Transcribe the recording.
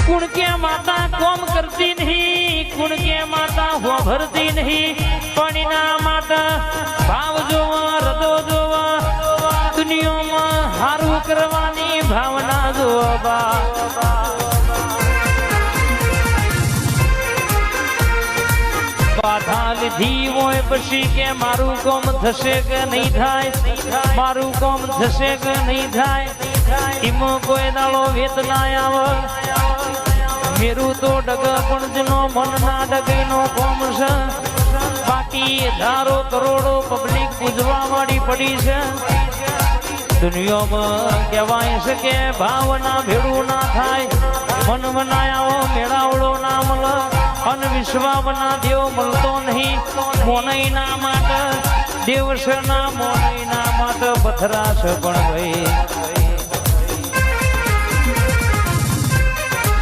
कुण के माता कोम करती नहीं, कुण के माता हो भरती नहीं, पण माता भाव जोवा हृदय जोवा, दुनिया में हारू करवानी भावना जोवा। बाधा લીધી હોય પછી કે મારું કોમ થશે કે નહીં થાય, મારું કોમ થશે કે નહીં થાય, એમાં કોઈ દાડો વેત ના આવે। મેરું તો ડગ પણ મન ના ડગીનો કોમ છે, બાકી હજારો કરોડો પબ્લિક પૂજવા વાળી પડી છે। દુનિયામાં કહેવાય છે કે ભાવના ભેળું ના થાય, મન મનાયાઓ મેળાવડો ના મળે, અને વિશ્વાના દેવ મળતો નહીં। મોનઈના માટે દેવસના મોનઈના માટે પથરા છે પણ ભાઈ